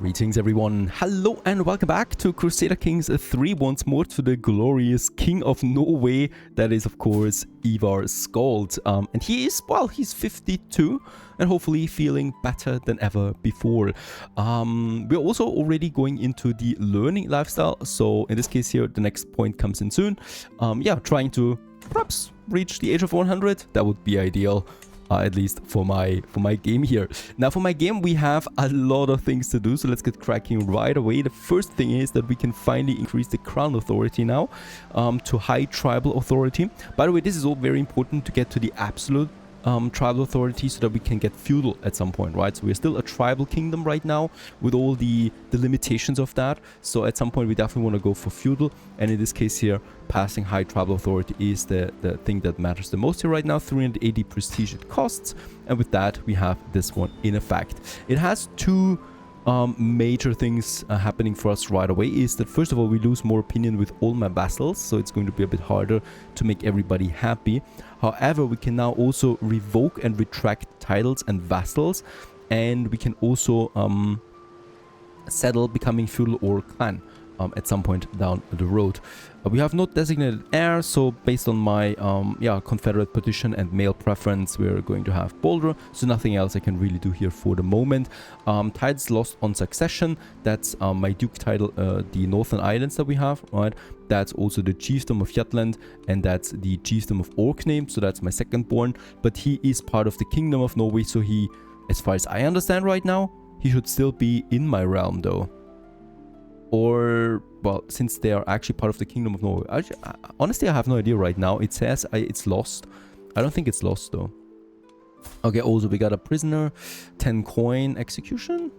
Greetings everyone, hello and welcome back to Crusader Kings III once more, to the glorious King of Norway, that is of course Ivar Skald. And he is, well, he's 52 and hopefully feeling better than ever before. We're also already going into the learning lifestyle, so in this case here the next point comes in soon. Yeah, trying to perhaps reach the age of 100, that would be ideal. At least for my game here. Now for my game we have a lot of things to do, so let's get cracking right away. The first thing is that we can finally increase the crown authority now to high tribal authority. By the way, this is all very important to get to the absolute tribal authority so that we can get feudal at some point, right? So we're still a tribal kingdom right now with all the limitations of that. So at some point we definitely want to go for feudal, and in this case here passing high tribal authority is the thing that matters the most here right now. 380 prestige it costs, and with that we have this one in effect. It has two major things happening for us right away. Is that first of all we lose more opinion with all my vassals, so it's going to be a bit harder to make everybody happy. However, we can now also revoke and retract titles and vassals, and we can also settle becoming feudal or clan at some point down the road. We have no designated heir, so based on my confederate petition and male preference, we're going to have Boulder, so nothing else I can really do here for the moment. Titles lost on succession, that's my duke title, the northern islands that we have, right? That's also the chiefdom of Jutland, and that's the chiefdom of Orkney, so that's my second born, but he is part of the kingdom of Norway, so he, as far as I understand right now, he should still be in my realm though. Or, well, since they are actually part of the Kingdom of Norway. Honestly, I have no idea right now. It says it's lost. I don't think it's lost, though. Okay, also, we got a prisoner. 10 coin execution.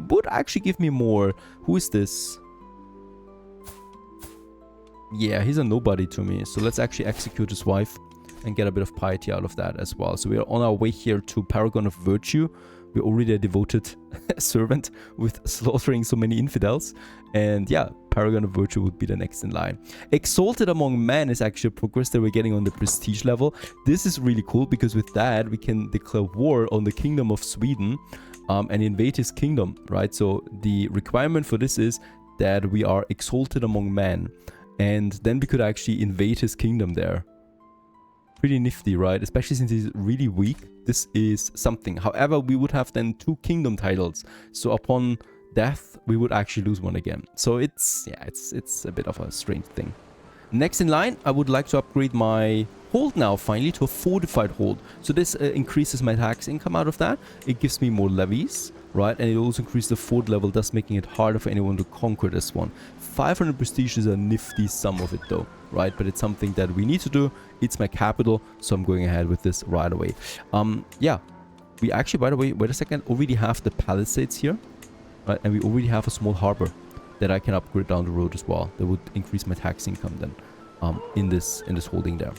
Would actually give me more. Who is this? Yeah, he's a nobody to me. So let's actually execute his wife and get a bit of piety out of that as well. So we are on our way here to Paragon of Virtue. We're already a devoted servant with slaughtering so many infidels. And yeah, Paragon of Virtue would be the next in line. Exalted Among Men is actually a progress that we're getting on the prestige level. This is really cool because with that we can declare war on the Kingdom of Sweden and invade his kingdom, right? So the requirement for this is that we are exalted among men. And then we could actually invade his kingdom there. Pretty nifty, right? Especially since he's really weak. This is something. However, we would have then 2 kingdom titles. So upon death, we would actually lose one again. So it's a bit of a strange thing. Next in line, I would like to upgrade my hold now finally to a fortified hold. So this increases my tax income out of that. It gives me more levies, right? And it also increases the fort level, thus making it harder for anyone to conquer this one. 500 prestige is a nifty sum of it though, right? But it's something that we need to do. It's my capital, so I'm going ahead with this right away. Yeah, we actually, by the way, wait a second, already have the palisades here, right? And we already have a small harbor that I can upgrade down the road as well. That would increase my tax income then in this holding there.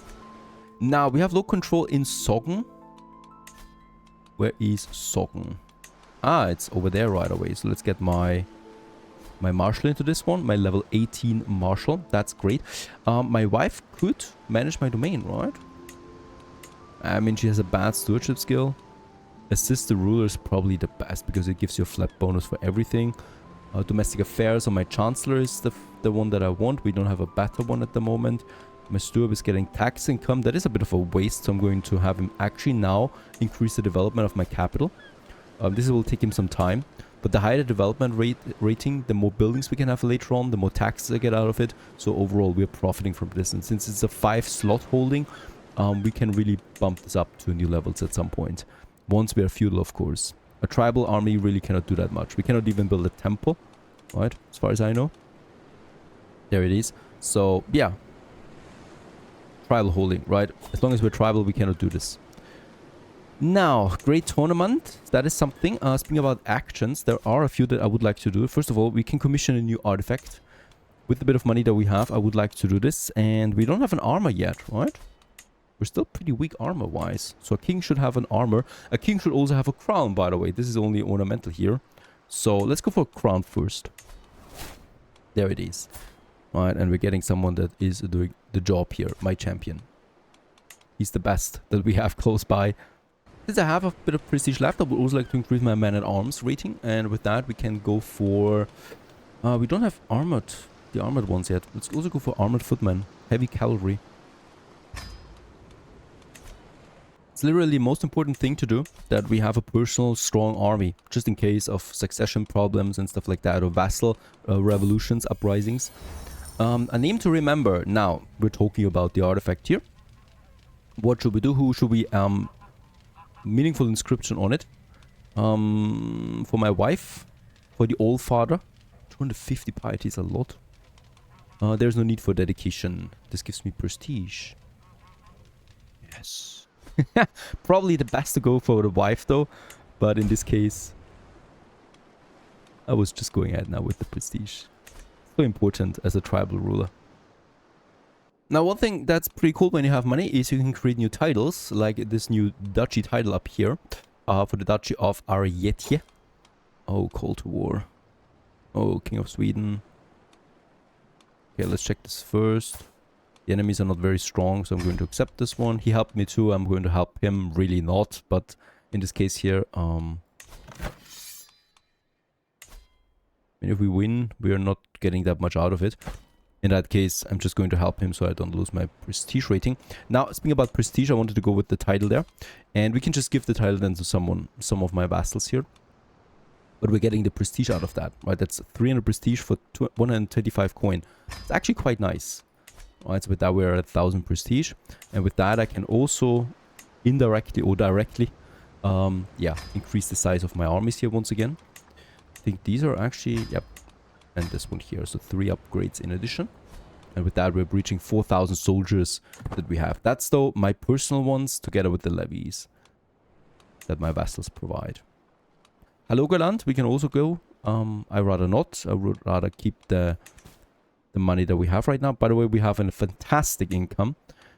Now we have low control in Sogn. Where is Sogn? Ah, it's over there right away. So let's get my marshal into this one. My level 18 marshal. That's great. My wife could manage my domain, right? I mean, she has a bad stewardship skill. Assist the ruler is probably the best because it gives you a flat bonus for everything. Domestic affairs on my chancellor is the one that I want. We don't have a better one at the moment. My steward is getting tax income. That is a bit of a waste, so I'm going to have him actually now increase the development of my capital. This will take him some time, but the higher the development rating, the more buildings we can have later on, the more taxes I get out of it. So overall, we're profiting from this. And since it's a 5-slot holding, we can really bump this up to new levels at some point. Once we are feudal, of course. A tribal army really cannot do that much. We cannot even build a temple, right? As far as I know. There it is. So, yeah. Tribal holding, right? As long as we're tribal, we cannot do this. Now, great tournament. That is something. Speaking about actions, there are a few that I would like to do. First of all, we can commission a new artifact. With the bit of money that we have, I would like to do this. And we don't have an armor yet, right? We're still pretty weak armor-wise. So a king should have an armor. A king should also have a crown, by the way. This is only ornamental here. So let's go for a crown first. There it is. Right, and we're getting someone that is doing the job here. My champion. He's the best that we have close by. Since I have a bit of prestige left, I would also like to increase my man-at-arms rating. And with that, we can go for... we don't have the armored ones yet. Let's also go for armored footmen. Heavy cavalry. It's literally the most important thing to do, that we have a personal strong army, just in case of succession problems and stuff like that, or vassal revolutions, uprisings. A name to remember. Now, we're talking about the artifact here. What should we do? Who should we... meaningful inscription on it. For my wife. For the old father. 250 piety is a lot. There's no need for dedication. This gives me prestige. Yes. Probably the best to go for the wife though. But in this case, I was just going ahead now with the prestige. So important as a tribal ruler. Now, one thing that's pretty cool when you have money is you can create new titles, like this new duchy title up here, for the Duchy of Arietje. Oh, Call to War. Oh, King of Sweden. Okay, let's check this first. The enemies are not very strong, so I'm going to accept this one. He helped me too, I'm going to help him. Really not, but in this case here, and if we win, we are not getting that much out of it. In that case, I'm just going to help him so I don't lose my prestige rating. Now, speaking about prestige, I wanted to go with the title there. And we can just give the title then to some of my vassals here. But we're getting the prestige out of that, right? That's 300 prestige for 125 coin. It's actually quite nice. Alright, so with that we're at 1000 prestige. And with that I can also indirectly or directly, yeah, increase the size of my armies here once again. I think these are actually, yep. And this one here, so 3 upgrades in addition. And with that we're reaching 4000 soldiers that we have. That's though my personal ones together with the levies that my vassals provide. Helgoland, we can also go. I rather not. I would rather keep the money that we have right now. By the way, we have a fantastic income.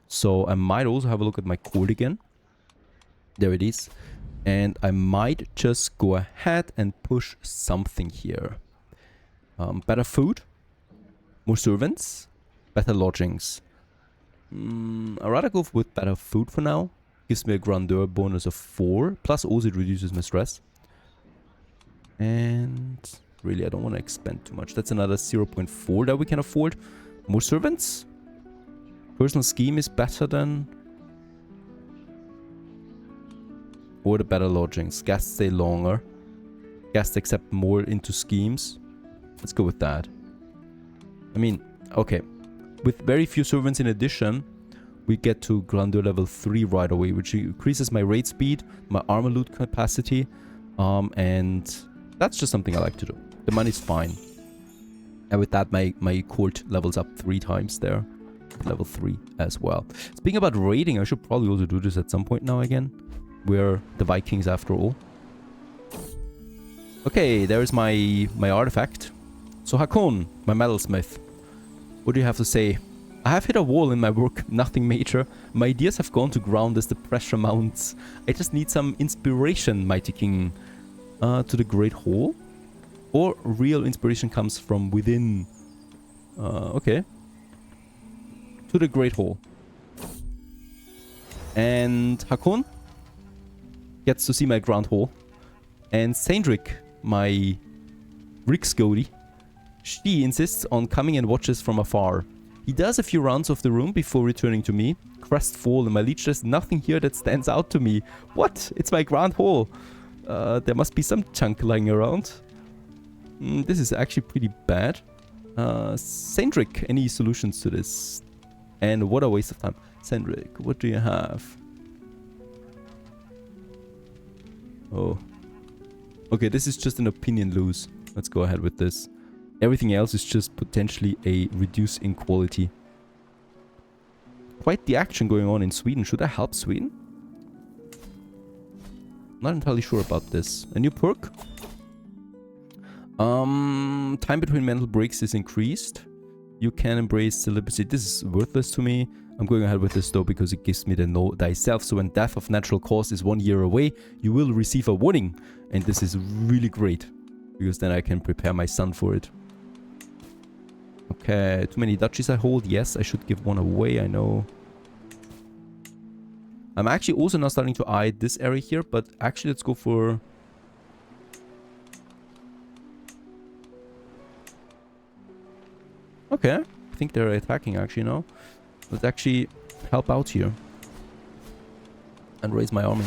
So I might also have a look at my court again. There it is. And I might just go ahead and push something here. Better food, more servants, better lodgings. I'd rather go with better food for now. Gives me a grandeur bonus of 4, plus also it reduces my stress. And really, I don't want to expend too much. That's another 0.4 that we can afford. More servants. Personal scheme is better than... Or the better lodgings. Guests stay longer. Guests accept more into schemes. Let's go with that. I mean, okay. With very few servants in addition, we get to grandeur level 3 right away, which increases my raid speed, my armor loot capacity, and that's just something I like to do. The money's fine. And with that, my court levels up 3 times there. Level 3 as well. Speaking about raiding, I should probably also do this at some point now again. We're the Vikings after all. Okay, there's my artifact. So Hakon, my metalsmith, what do you have to say? I have hit a wall in my work, nothing major. My ideas have gone to ground as the pressure mounts. I just need some inspiration, mighty king. To the Great Hall? Or real inspiration comes from within? Okay. To the Great Hall. And Hakon gets to see my Grand Hall. And Saindrik, my Riksgodi, she insists on coming and watches from afar. He does a few rounds of the room before returning to me. Crestfallen, my liege, there's nothing here that stands out to me. What? It's my Grand Hall. There must be some chunk lying around. This is actually pretty bad. Saindrik, any solutions to this? And what a waste of time. Saindrik, what do you have? Oh. Okay, this is just an opinion lose. Let's go ahead with this. Everything else is just potentially a reduce in quality. Quite the action going on in Sweden. Should I help Sweden? Not entirely sure about this. A new perk? Time between mental breaks is increased. You can embrace celibacy. This is worthless to me. I'm going ahead with this though because it gives me the know thyself. So when death of natural cause is 1 year away, you will receive a warning. And this is really great. Because then I can prepare my son for it. Okay, too many duchies I hold. Yes, I should give one away, I know. I'm actually also now starting to eye this area here, but actually let's go for... Okay, I think they're attacking actually now. Let's actually help out here. And raise my army.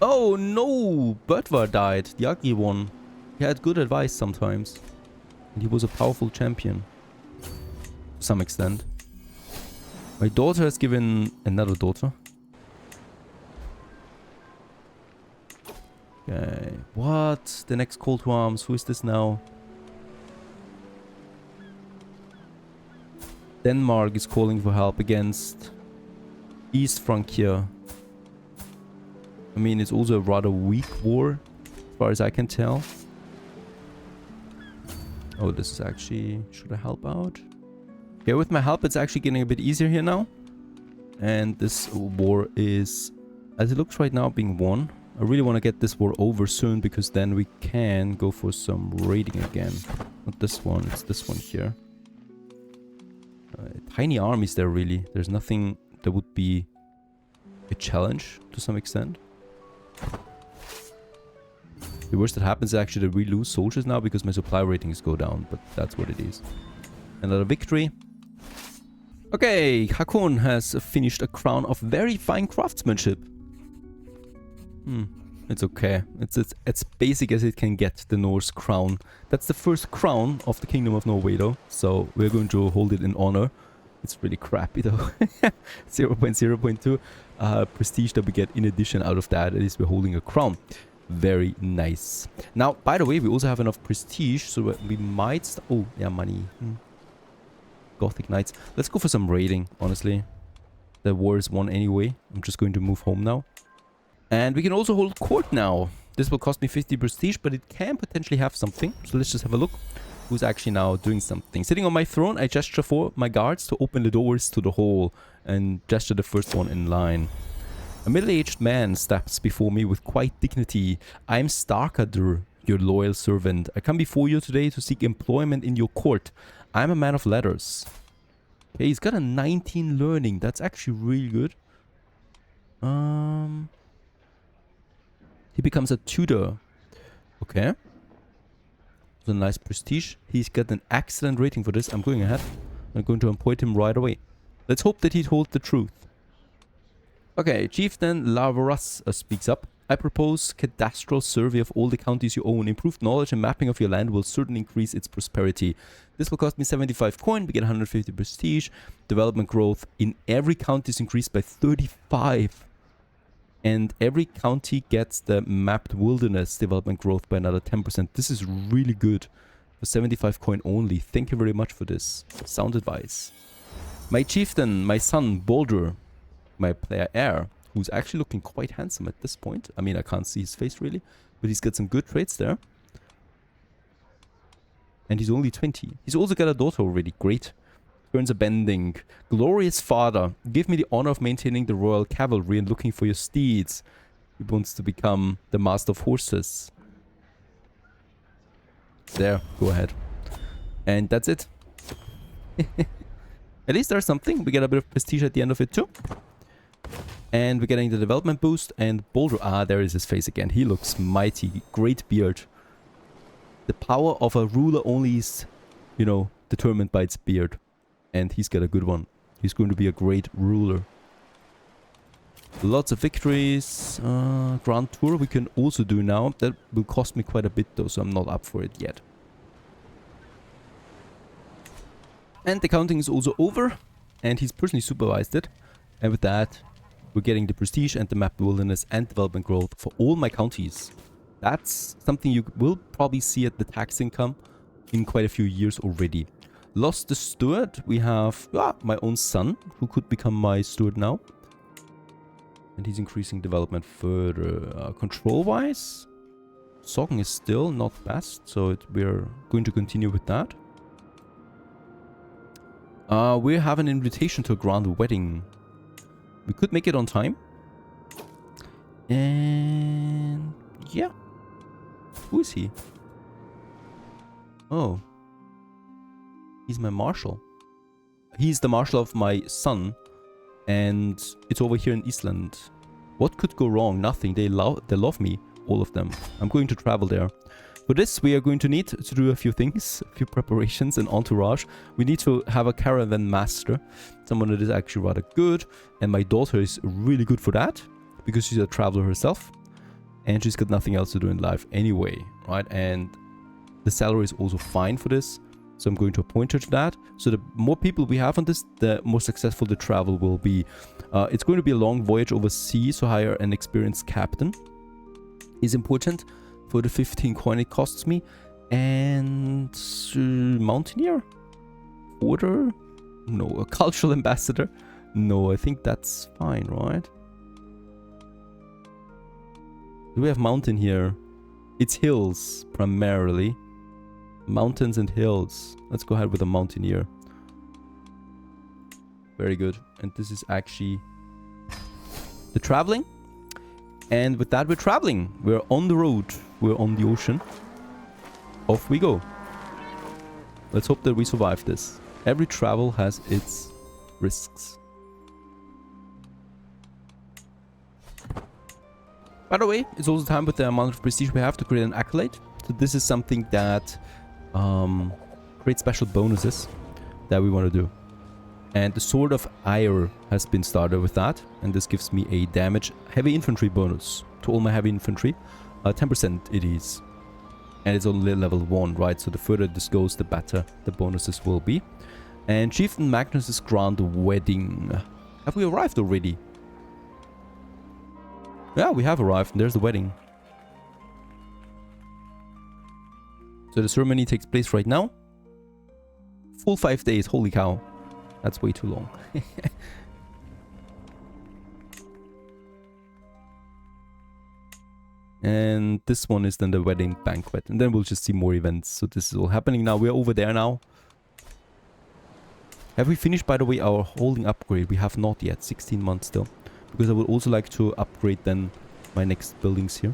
Oh no! Böttvar died, the ugly one. He had good advice sometimes. And he was a powerful champion. To some extent. My daughter has given another daughter. Okay. What? The next call to arms. Who is this now? Denmark is calling for help against East Francia. I mean, it's also a rather weak war, as far as I can tell. Oh, this is actually... Should I help out? Okay, with my help, it's actually getting a bit easier here now. And this war is, as it looks right now, being won. I really want to get this war over soon, because then we can go for some raiding again. Not this one, it's this one here. Tiny armies there, really. There's nothing that would be a challenge to some extent. The worst that happens is actually that we lose soldiers now because my supply ratings go down, but that's what it is. Another victory. Okay, Hakon has finished a crown of very fine craftsmanship. It's okay. It's basic as it can get, the Norse crown. That's the first crown of the Kingdom of Norway though, so we're going to hold it in honor. It's really crappy though. 0.0.2 prestige that we get in addition out of that. At least we're holding a crown. Very nice. Now, by the way, we also have enough prestige, so we might... Oh, yeah, money. Gothic Knights. Let's go for some raiding, honestly. The war is won anyway. I'm just going to move home now. And we can also hold court now. This will cost me 50 prestige, but it can potentially have something. So let's just have a look. Who's actually now doing something. Sitting on my throne, I gesture for my guards to open the doors to the hall. And gesture the first one in line. A middle-aged man steps before me with quiet dignity. I am Starkadur, your loyal servant. I come before you today to seek employment in your court. I am a man of letters. Okay, he's got a 19 learning. That's actually really good. He becomes a tutor. Okay. It's a nice prestige. He's got an excellent rating for this. I'm going ahead. I'm going to appoint him right away. Let's hope that he told the truth. Okay, Chieftain Lavaras speaks up. I propose cadastral survey of all the counties you own. Improved knowledge and mapping of your land will certainly increase its prosperity. This will cost me 75 coin. We get 150 prestige. Development growth in every county is increased by 35. And every county gets the mapped wilderness development growth by another 10%. This is really good. For 75 coin only. Thank you very much for this. Sound advice. My chieftain, my son, Baldur. My player heir, who's actually looking quite handsome at this point. I mean, I can't see his face really, but he's got some good traits there. And he's only 20. He's also got a daughter already. Great. Turns a bending. Glorious father, give me the honor of maintaining the royal cavalry and looking for your steeds. He wants to become the master of horses. There, go ahead. And that's it. At least there's something. We get a bit of prestige at the end of it too. And we're getting the development boost. And Baldur, there is his face again. He looks mighty. Great beard. The power of a ruler only is, you know, determined by its beard. And he's got a good one. He's going to be a great ruler. Lots of victories. Grand Tour we can also do now. That will cost me quite a bit though, so I'm not up for it yet. And the counting is also over. And he's personally supervised it. And with that, we're getting the prestige and the mapped wilderness and development growth for all my counties. That's something you will probably see at the tax income in quite a few years already. Lost the steward. We have my own son, who could become my steward now. And he's increasing development further. Control-wise, Sogn is still not best, so we're going to continue with that. We have an invitation to a grand wedding. We could make it on time. And yeah. Who is he? Oh. He's my marshal. He's the marshal of my son, and it's over here in Iceland. What could go wrong? Nothing. They love me, all of them. I'm going to travel there. For this, we are going to need to do a few things, a few preparations, and entourage. We need to have a caravan master, someone that is actually rather good, and my daughter is really good for that, because she's a traveler herself, and she's got nothing else to do in life anyway, right? And the salary is also fine for this, so I'm going to appoint her to that. So the more people we have on this, the more successful the travel will be. It's going to be a long voyage overseas, so hire an experienced captain is important. For the 15 coin it costs me. And mountaineer? Order? No. A cultural ambassador? No, I think that's fine, right? Do we have mountain here? It's hills, primarily. Mountains and hills. Let's go ahead with a mountaineer. Very good. And this is actually the traveling. And with that, we're traveling. We're on the road. We're on the ocean. Off we go. Let's hope that we survive this. Every travel has its risks. By the way, it's also time with the amount of prestige we have to create an accolade. So this is something that creates special bonuses that we want to do. And the Sword of Ire has been started with that. And this gives me a damage heavy infantry bonus to all my heavy infantry. 10% it is. And it's only level 1, right? So the further this goes, the better the bonuses will be. And Chieftain Magnus's Grand Wedding. Have we arrived already? Yeah, we have arrived. And there's the wedding. So the ceremony takes place right now. Full 5 days. Holy cow. That's way too long. And this one is then the wedding banquet. And then we'll just see more events. So this is all happening now. We're over there now. Have we finished, by the way, our holding upgrade? We have not yet. 16 months still. Because I would also like to upgrade then my next buildings here.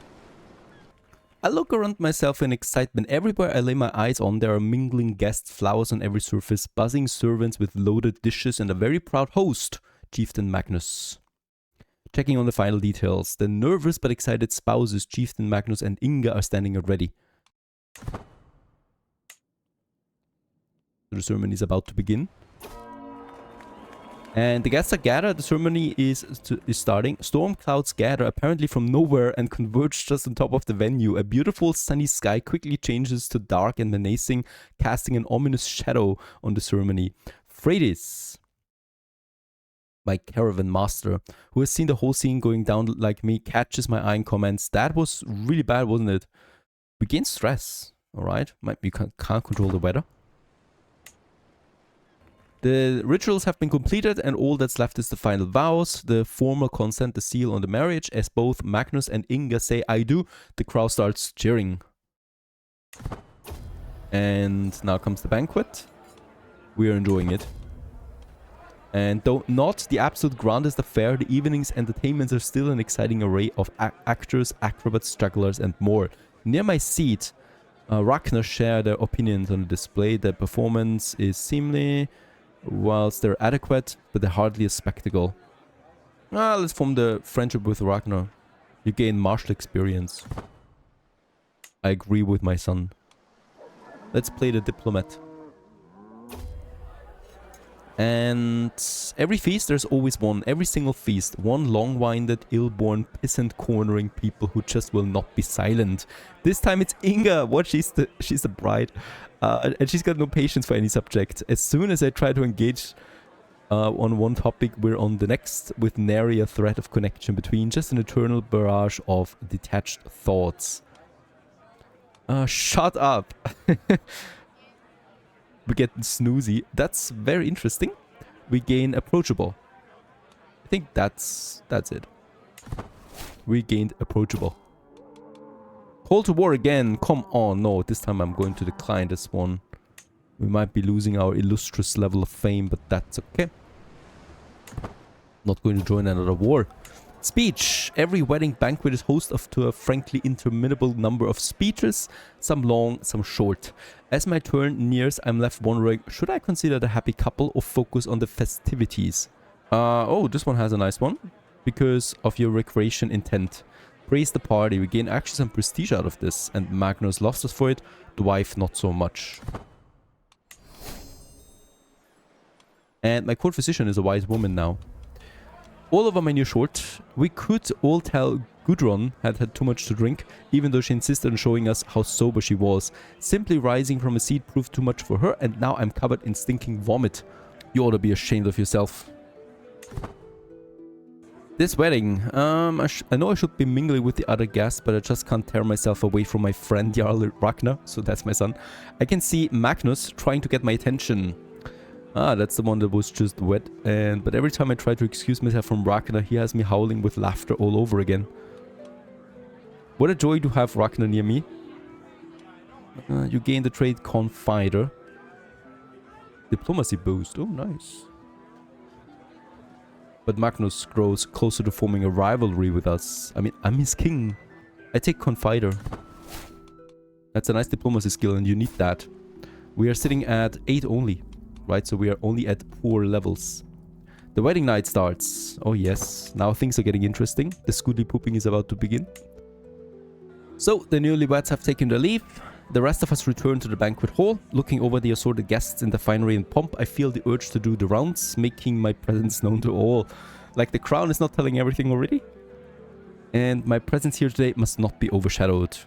I look around myself in excitement. Everywhere I lay my eyes on, there are mingling guests, flowers on every surface, buzzing servants with loaded dishes, and a very proud host, Chieftain Magnus. Checking on the final details. The nervous but excited spouses, Chieftain Magnus and Inga, are standing at ready. The ceremony is about to begin. And the guests are gathered. The ceremony is starting. Storm clouds gather apparently from nowhere and converge just on top of the venue. A beautiful sunny sky quickly changes to dark and menacing, casting an ominous shadow on the ceremony. Freydis, my caravan master, who has seen the whole scene going down like me, catches my eye and comments, "That was really bad, wasn't it?" We gain stress. Alright, we can't control the weather. The rituals have been completed and all that's left is the final vows, the formal consent, the seal on the marriage. As both Magnus and Inga say "I do," the crowd starts cheering. And now comes the banquet. We are enjoying it. And though not the absolute grandest affair, the evening's entertainments are still an exciting array of actors, acrobats, jugglers and more. Near my seat, Ragnar share their opinions on the display. The performance is seemly, whilst they're adequate, but they're hardly a spectacle. Let's form the friendship with Ragnar. You gain martial experience. I agree with my son. Let's play the diplomat. And every feast, there's always one. Every single feast. One long-winded, ill-born peasant cornering people who just will not be silent. This time it's Inga. What? She's the bride. And she's got no patience for any subject. As soon as I try to engage on one topic, we're on the next, with nary a thread of connection between. Just an eternal barrage of detached thoughts. Shut up. We get snoozy. That's very interesting. We gain approachable. I think that's it. We gained approachable. Call to war again. Come on. No, this time I'm going to decline this one. We might be losing our illustrious level of fame, but that's okay. Not going to join another war. Speech. Every wedding banquet is host to a frankly interminable number of speeches, some long, some short. As my turn nears, I'm left wondering, should I consider the happy couple or focus on the festivities? Oh, this one has a nice one. Because of your recreation intent. Praise the party. We gain actually some prestige out of this, and Magnus loves us for it. The wife not so much. And my court physician is a wise woman now. All over my new short, we could all tell Gudrun had had too much to drink, even though she insisted on showing us how sober she was. Simply rising from a seat proved too much for her, and now I'm covered in stinking vomit. You ought to be ashamed of yourself. This wedding, I know I should be mingling with the other guests, but I just can't tear myself away from my friend Jarl Ragnar, so that's my son. I can see Magnus trying to get my attention. Ah, that's the one that was just wet, but every time I try to excuse myself from Ragnar, he has me howling with laughter all over again. What a joy to have Ragnar near me. You gain the trait Confider. Diplomacy boost, oh nice. But Magnus grows closer to forming a rivalry with us. I mean, I'm his king. I take Confider. That's a nice diplomacy skill and you need that. We are sitting at 8 only. Right, so we are only at poor levels. The wedding night starts. Oh yes, now things are getting interesting. The Scooty pooping is about to begin. So, the newlyweds have taken their leave. The rest of us return to the banquet hall. Looking over the assorted guests in the finery and pomp, I feel the urge to do the rounds, making my presence known to all. Like the crown is not telling everything already. And my presence here today must not be overshadowed.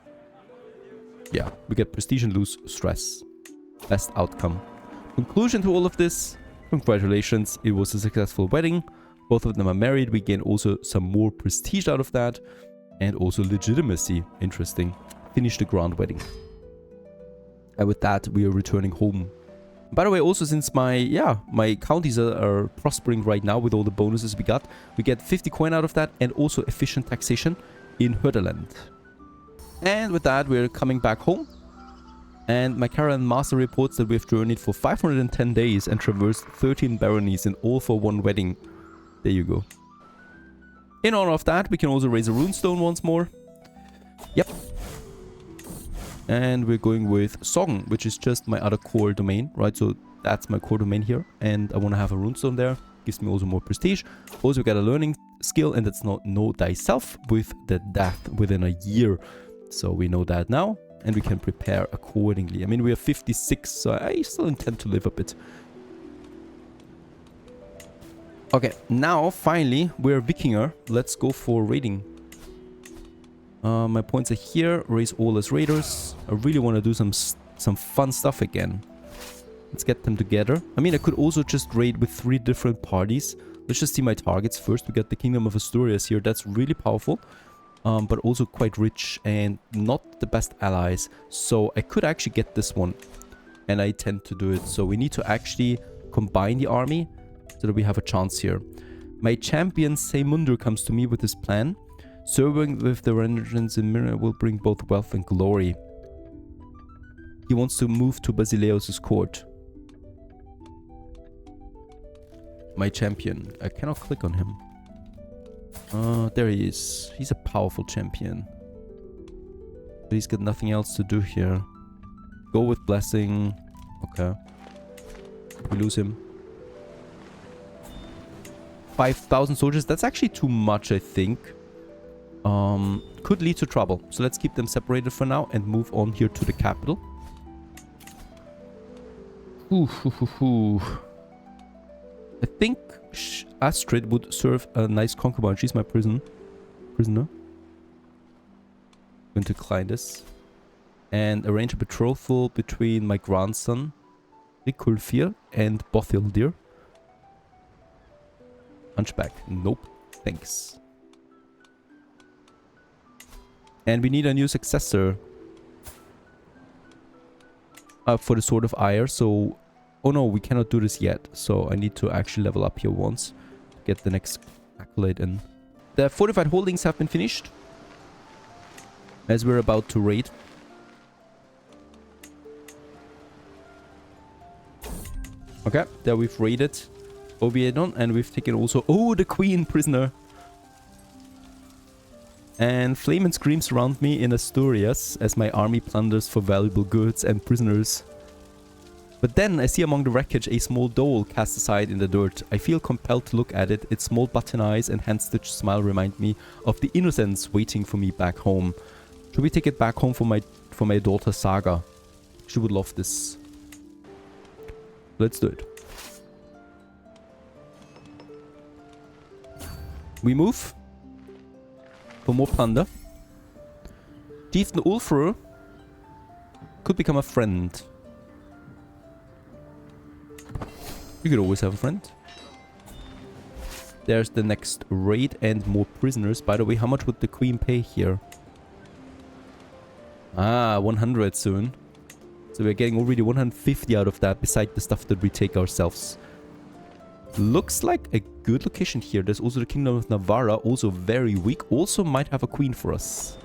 Yeah, we get prestige and lose stress. Best outcome. Conclusion to all of this, congratulations, it was a successful wedding. Both of them are married. We gain also some more prestige out of that. And also legitimacy. Interesting. Finish the grand wedding. And with that, we are returning home. By the way, also since my counties are prospering right now with all the bonuses we get 50 coin out of that and also efficient taxation in Hörderland. And with that, we're coming back home. And my Caravan Master reports that we've journeyed for 510 days and traversed 13 baronies and all for one wedding. There you go. In honor of that, we can also raise a runestone once more. Yep. And we're going with Sogn, which is just my other core domain, right? So that's my core domain here. And I want to have a runestone there. Gives me also more prestige. Also got a learning skill, and that's not know thyself with the death within a year. So we know that now, and we can prepare accordingly. I mean, we are 56, so I still intend to live a bit. Okay, now finally we're Vikinger. Let's go for raiding. My points are here. Raise all as raiders. I really want to do some fun stuff again. Let's get them together. I mean, I could also just raid with 3 different parties. Let's just see my targets first. We got the Kingdom of Asturias here. That's really powerful, but also quite rich and not the best allies. So I could actually get this one, and I tend to do it. So we need to actually combine the army so that we have a chance here. My champion Seymundur comes to me with his plan. Serving with the Renegades in Mirror will bring both wealth and glory. He wants to move to Basileus' court. My champion. I cannot click on him. There he is. He's a powerful champion. But he's got nothing else to do here. Go with blessing. Okay. We lose him. 5,000 soldiers. That's actually too much, I think. Could lead to trouble. So let's keep them separated for now and move on here to the capital. I think Astrid would serve a nice concubine. She's my prisoner. Going to decline this. And arrange a betrothal between my grandson, Rikulfir, and Bothildir. Hunchback. Nope. Thanks. And we need a new successor for the Sword of Ire. So, oh no, we cannot do this yet. So I need to actually level up here once to get the next accolade in. The fortified holdings have been finished, as we're about to raid. Okay, there we've raided Oviedon, and we've taken also... Oh, the queen prisoner! And flame and scream surround me in Asturias as my army plunders for valuable goods and prisoners. But then I see among the wreckage a small doll cast aside in the dirt. I feel compelled to look at it. Its small button eyes and hand-stitched smile remind me of the innocence waiting for me back home. Should we take it back home for my daughter Saga? She would love this. Let's do it. We move for more plunder. Chieftain Ulfr could become a friend. You could always have a friend. There's the next raid and more prisoners. By the way, how much would the queen pay here? Ah, 100 soon. So we're getting already 150 out of that, beside the stuff that we take ourselves. Looks like a good location here. There's also the Kingdom of Navarra, also very weak. Also might have a queen for us.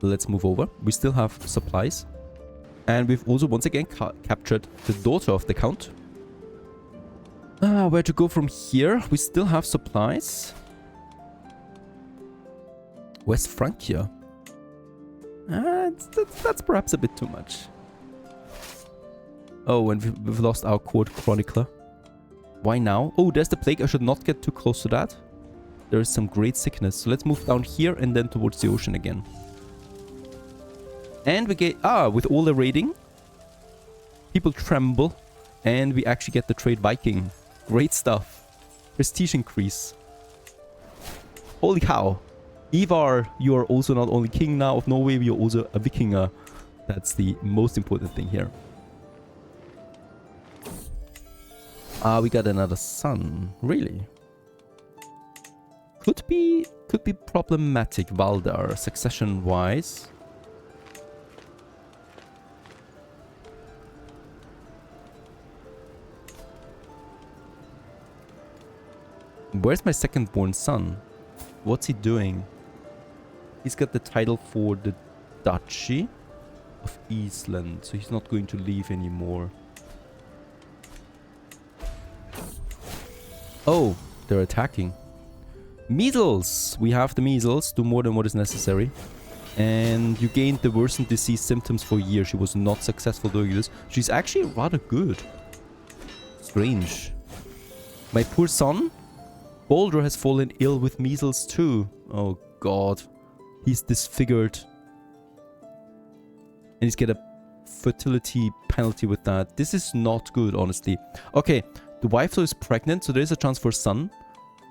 Let's move over. We still have supplies. And we've also once again captured the daughter of the Count. Where to go from here? We still have supplies. West Francia. That's perhaps a bit too much. Oh, and we've lost our court chronicler. Why now? Oh, there's the plague. I should not get too close to that. There is some great sickness. So let's move down here and then towards the ocean again. And we get... with all the raiding, people tremble. And we actually get the trade Viking. Great stuff. Prestige increase. Holy cow. Ivar, you are also not only king now of Norway, you're also a Vikinger. That's the most important thing here. We got another son. Really? Could be problematic, Valdar, succession-wise. Where's my second-born son? What's he doing? He's got the title for the Duchy of Eastland, so he's not going to leave anymore. Oh, they're attacking. Measles! We have the measles. Do more than what is necessary. And you gained the worsened disease symptoms for a year. She was not successful doing this. She's actually rather good. Strange. My poor son? Baldur has fallen ill with measles too. Oh god. He's disfigured. And he's got a fertility penalty with that. This is not good, honestly. Okay, the wife though is pregnant, so there's a chance for a son.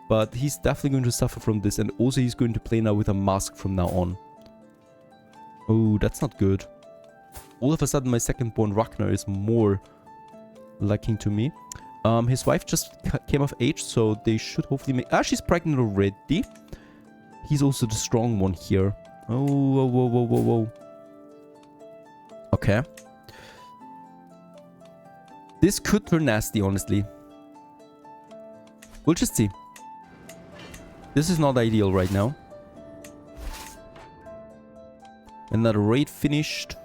But he's definitely going to suffer from this. And also he's going to play now with a mask from now on. Oh, that's not good. All of a sudden my second-born Ragnar is more liking to me. His wife just came of age, so they should hopefully make... she's pregnant already. He's also the strong one here. Oh, whoa, whoa, whoa, whoa, whoa. Okay. This could turn nasty, honestly. We'll just see. This is not ideal right now. Another raid finished.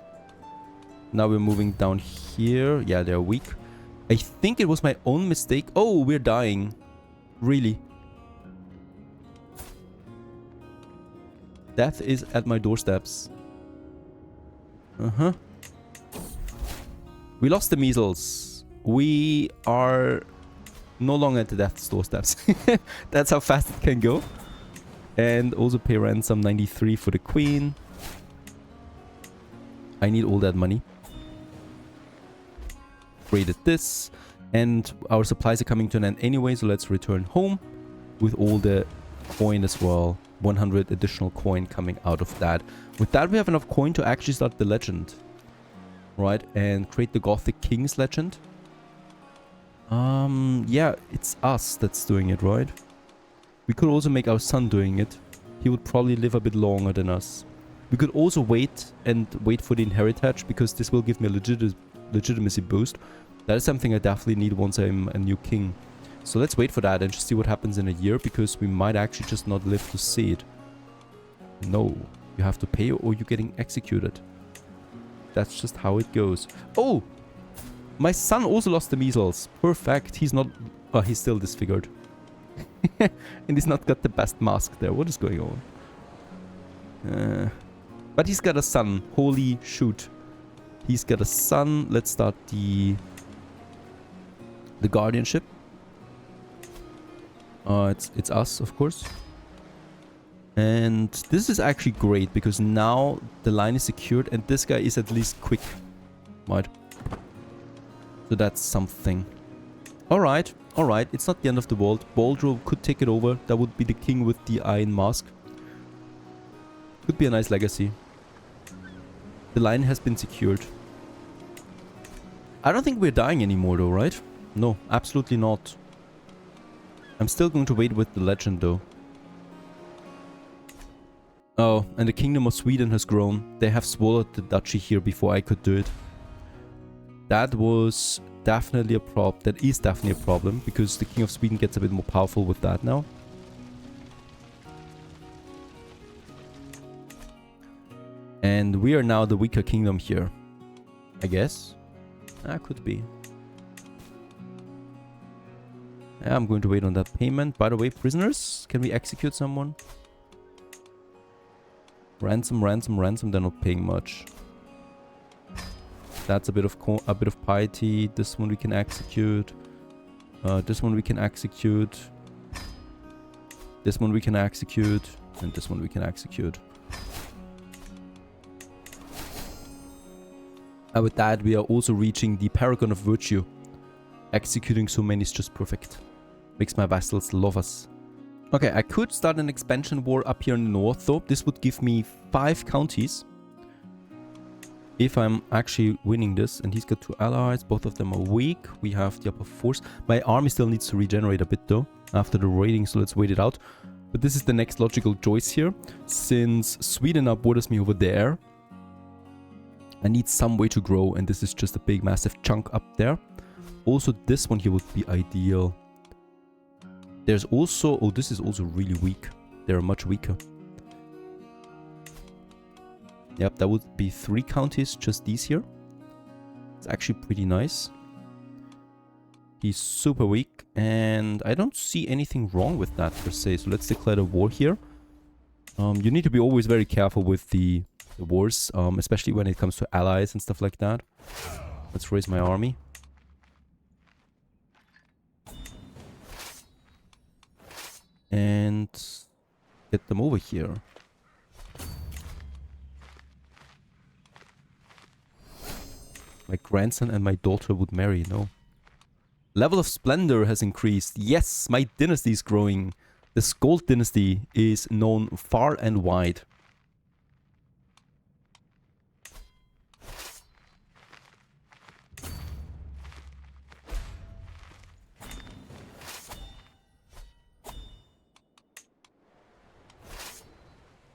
Now we're moving down here. Yeah, they're weak. I think it was my own mistake. Oh, we're dying. Really. Death is at my doorsteps. Uh-huh. We lost the measles. We are no longer at the death's doorsteps. That's how fast it can go. And also pay ransom 93 for the queen. I need all that money. Raided this, and our supplies are coming to an end anyway, so let's return home with all the coin as well. 100 additional coin coming out of that. With that, we have enough coin to actually start the legend, right? And create the Gothic Kings legend. Yeah, it's us that's doing it, right? We could also make our son doing it. He would probably live a bit longer than us. We could also wait for the inheritance, because this will give me a legitimacy boost. That is something I definitely need once I'm a new king. So let's wait for that and just see what happens in a year, because we might actually just not live to see it. No, you have to pay or you're getting executed. That's just how it goes. Oh, my son also lost the measles. Perfect. He's not... he's still disfigured. And he's not got the best mask there. What is going on? But he's got a son. Holy shoot. He's got a son. Let's start the guardianship. It's us, of course. And this is actually great because now the line is secured and this guy is at least quick. Right. So that's something. Alright, alright. It's not the end of the world. Baldro could take it over. That would be the king with the iron mask. Could be a nice legacy. The line has been secured. I don't think we're dying anymore though, right? No, absolutely not. I'm still going to wait with the legend though. Oh, and the Kingdom of Sweden has grown. They have swallowed the duchy here before I could do it. That was definitely a problem. That is definitely a problem because the King of Sweden gets a bit more powerful with that now. And we are now the weaker kingdom here. I guess. That could be. Yeah, I'm going to wait on that payment. By the way, prisoners, can we execute someone? Ransom, ransom, ransom. They're not paying much. That's a bit of piety. This one we can execute. This one we can execute. This one we can execute. And this one we can execute. And with that, we are also reaching the Paragon of Virtue. Executing so many is just perfect. Makes my vassals love us. Okay, I could start an expansion war up here in the north though. This would give me 5 counties. If I'm actually winning this. And he's got 2 allies. Both of them are weak. We have the upper force. My army still needs to regenerate a bit though. After the raiding, so let's wait it out. But this is the next logical choice here. Since Sweden now borders me over there. I need some way to grow. And this is just a big massive chunk up there. Also, this one here would be ideal. There's also... Oh, this is also really weak. They're much weaker. Yep, that would be 3 counties, just these here. It's actually pretty nice. He's super weak. And I don't see anything wrong with that, per se. So let's declare a war here. You need to be always very careful with the wars. Especially when it comes to allies and stuff like that. Let's raise my army. And get them over here. My grandson and my daughter would marry, no. Level of splendor has increased. Yes, my dynasty is growing. The Skold dynasty is known far and wide.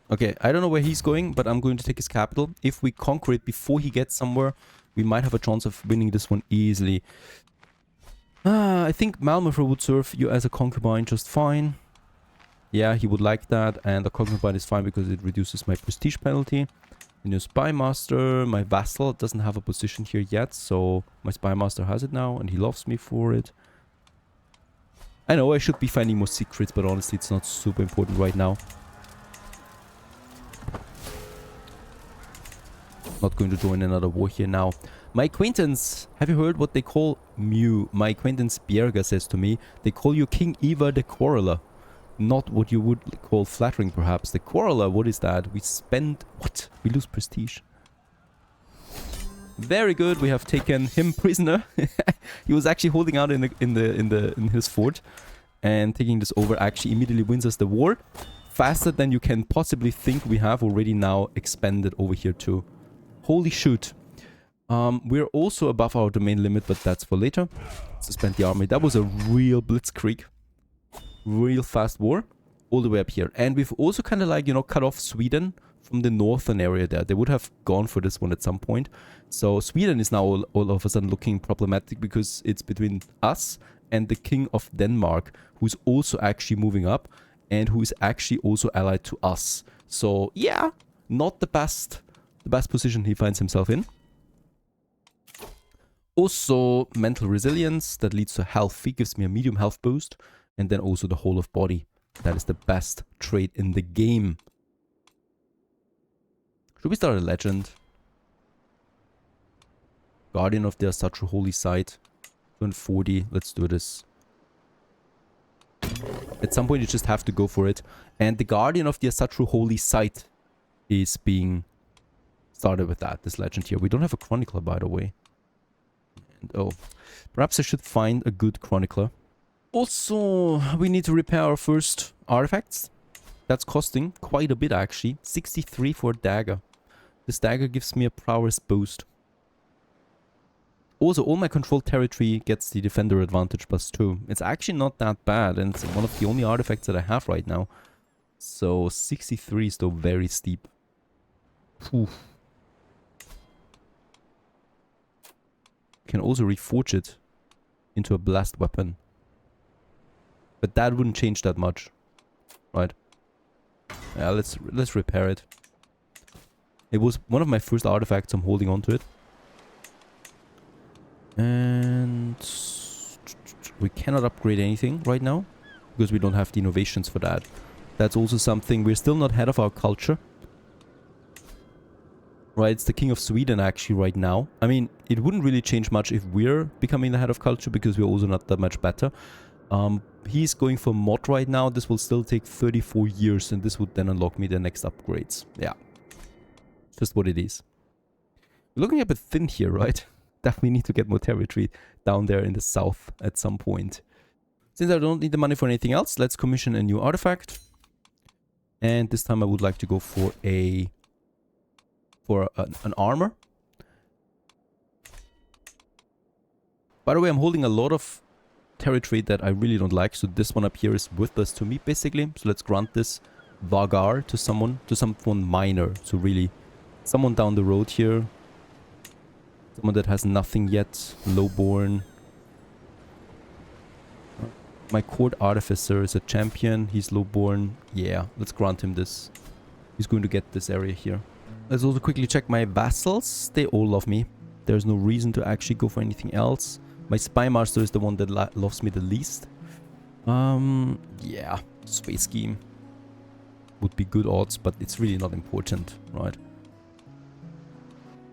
Okay, I don't know where he's going, but I'm going to take his capital. If we conquer it before he gets somewhere, we might have a chance of winning this one easily. I think Malmöfer would serve you as a concubine just fine. Yeah, he would like that, and a concubine is fine because it reduces my prestige penalty. The new spy master, my vassal doesn't have a position here yet, so my spy master has it now, and he loves me for it. I know I should be finding more secrets, but honestly, it's not super important right now. Not going to join another war here now. My acquaintance, have you heard what they call Mew? My acquaintance Bjerga says to me, they call you King Ivar the Quarreler. Not what you would call flattering perhaps. The Quarreler, what is that? We spend... What? We lose prestige. Very good, we have taken him prisoner. He was actually holding out in his fort. And taking this over actually immediately wins us the war. Faster than you can possibly think. We have already now expanded over here too. Holy shoot. We're also above our domain limit, but that's for later. Suspend the army. That was a real Blitzkrieg. Real fast war. All the way up here. And we've also kind of like, you know, cut off Sweden from the northern area there. They would have gone for this one at some point. So Sweden is now all of a sudden looking problematic because it's between us and the King of Denmark, who's also actually moving up and who is actually also allied to us. So yeah, not the best position he finds himself in. Also, mental resilience, that leads to health. He gives me a medium health boost. And then also the whole of body. That is the best trait in the game. Should we start a legend? Guardian of the Asatru Holy Site. 240. Let's do this. At some point you just have to go for it. And the Guardian of the Asatru Holy Site is being started with that, this legend here. We don't have a chronicler, by the way. And oh, perhaps I should find a good chronicler. Also, we need to repair our first artifacts. That's costing quite a bit, actually. 63 for a dagger. This dagger gives me a prowess boost. Also, all my controlled territory gets the defender advantage +2. It's actually not that bad, and it's one of the only artifacts that I have right now. So, 63 is still very steep. Oof. Can also reforge it into a blast weapon. But that wouldn't change that much. Right. Yeah, let's repair it. It was one of my first artifacts, I'm holding on to it. And we cannot upgrade anything right now because we don't have the innovations for that. That's also something, we're still not head of our culture. Right, it's the King of Sweden actually right now. I mean, it wouldn't really change much if we're becoming the head of culture because we're also not that much better. He's going for mod right now. This will still take 34 years and this would then unlock me the next upgrades. Yeah, just what it is. We're looking a bit thin here, right? Definitely need to get more territory down there in the south at some point. Since I don't need the money for anything else, let's commission a new artifact. And this time I would like to go for an armor. By the way, I'm holding a lot of territory that I really don't like, so this one up here is worthless to me basically. So let's grant this Vagar to someone minor. So really someone down the road here. Someone that has nothing yet. Lowborn. My court artificer is a champion. He's lowborn. Yeah, let's grant him this. He's going to get this area here. Let's also quickly check my vassals. They all love me. There's no reason to actually go for anything else. My spy master is the one that loves me the least. Yeah, sway scheme would be good odds, but it's really not important, right?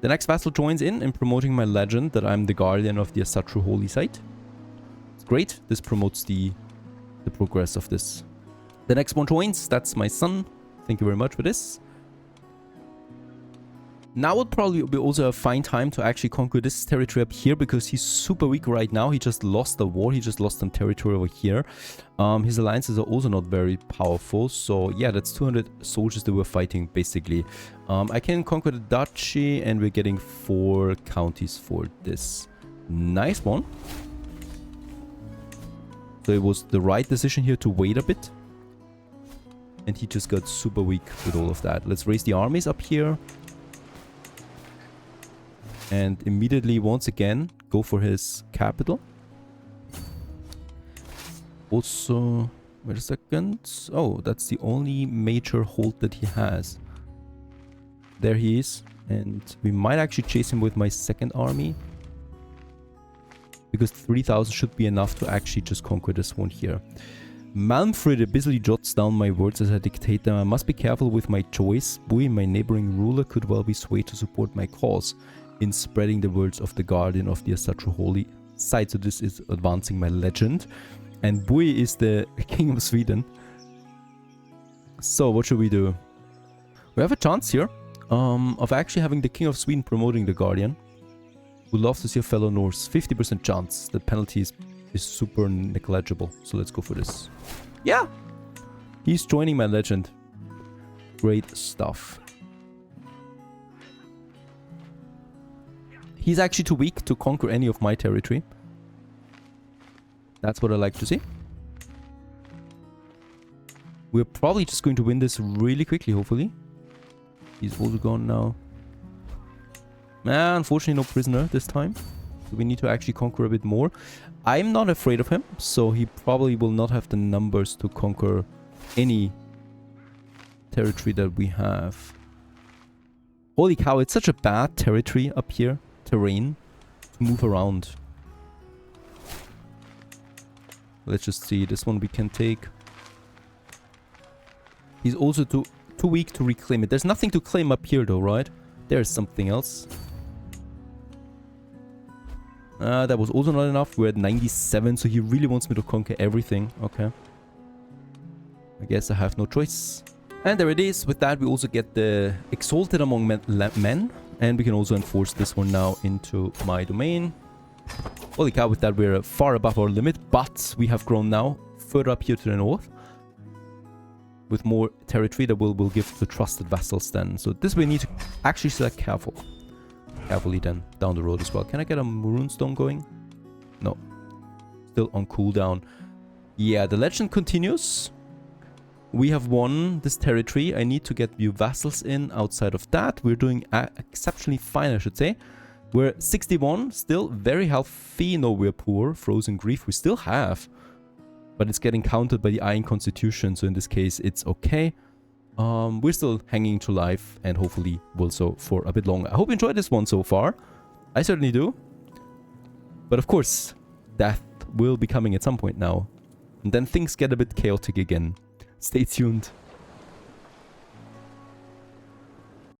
The next vassal joins in promoting my legend that I'm the guardian of the Asatru Holy Site. It's great. This promotes the progress of this. The next one joins. That's my son. Thank you very much for this. Now would probably be also a fine time to actually conquer this territory up here because he's super weak right now. He just lost the war. He just lost some territory over here. His alliances are also not very powerful. So yeah, that's 200 soldiers that we're fighting basically. I can conquer the duchy and we're getting 4 counties for this. Nice one. So it was the right decision here to wait a bit. And he just got super weak with all of that. Let's raise the armies up here. And immediately, once again, go for his capital. Also, wait a second. Oh, that's the only major hold that he has. There he is. And we might actually chase him with my second army. Because 3,000 should be enough to actually just conquer this one here. Manfred busily jots down my words as I dictate them. I must be careful with my choice. Bui, my neighboring ruler, could well be swayed to support my cause in spreading the words of the guardian of the Asatru Holy Site. So this is advancing my legend. And Bui is the King of Sweden. So what should we do? We have a chance here of actually having the King of Sweden promoting the guardian. Would love to see a fellow Norse. 50% chance. The penalty is super negligible. So let's go for this. Yeah! He's joining my legend. Great stuff. He's actually too weak to conquer any of my territory. That's what I like to see. We're probably just going to win this really quickly, hopefully. He's also gone now. Unfortunately, no prisoner this time. So we need to actually conquer a bit more. I'm not afraid of him, so he probably will not have the numbers to conquer any territory that we have. Holy cow, it's such a bad territory up here. Terrain to move around. Let's just see. This one we can take. He's also too weak to reclaim it. There's nothing to claim up here though, right? There's something else. That was also not enough. We're at 97, so he really wants me to conquer everything. Okay. I guess I have no choice. And there it is. With that, we also get the Exalted Among Men. And we can also enforce this one now into my domain. Holy cow, with that we're far above our limit. But we have grown now further up here to the north. With more territory that we'll give to trusted vassals then. So this we need to actually select carefully then down the road as well. Can I get a runestone going? No. Still on cooldown. Yeah, the legend continues. We have won this territory. I need to get new vassals in. Outside of that, we're doing exceptionally fine, I should say. We're 61, still very healthy. No, we're poor. Frozen Grief we still have. But it's getting countered by the Iron Constitution, so in this case, it's okay. We're still hanging to life, and hopefully will so for a bit longer. I hope you enjoyed this one so far. I certainly do. But of course, death will be coming at some point now. And then things get a bit chaotic again. Stay tuned.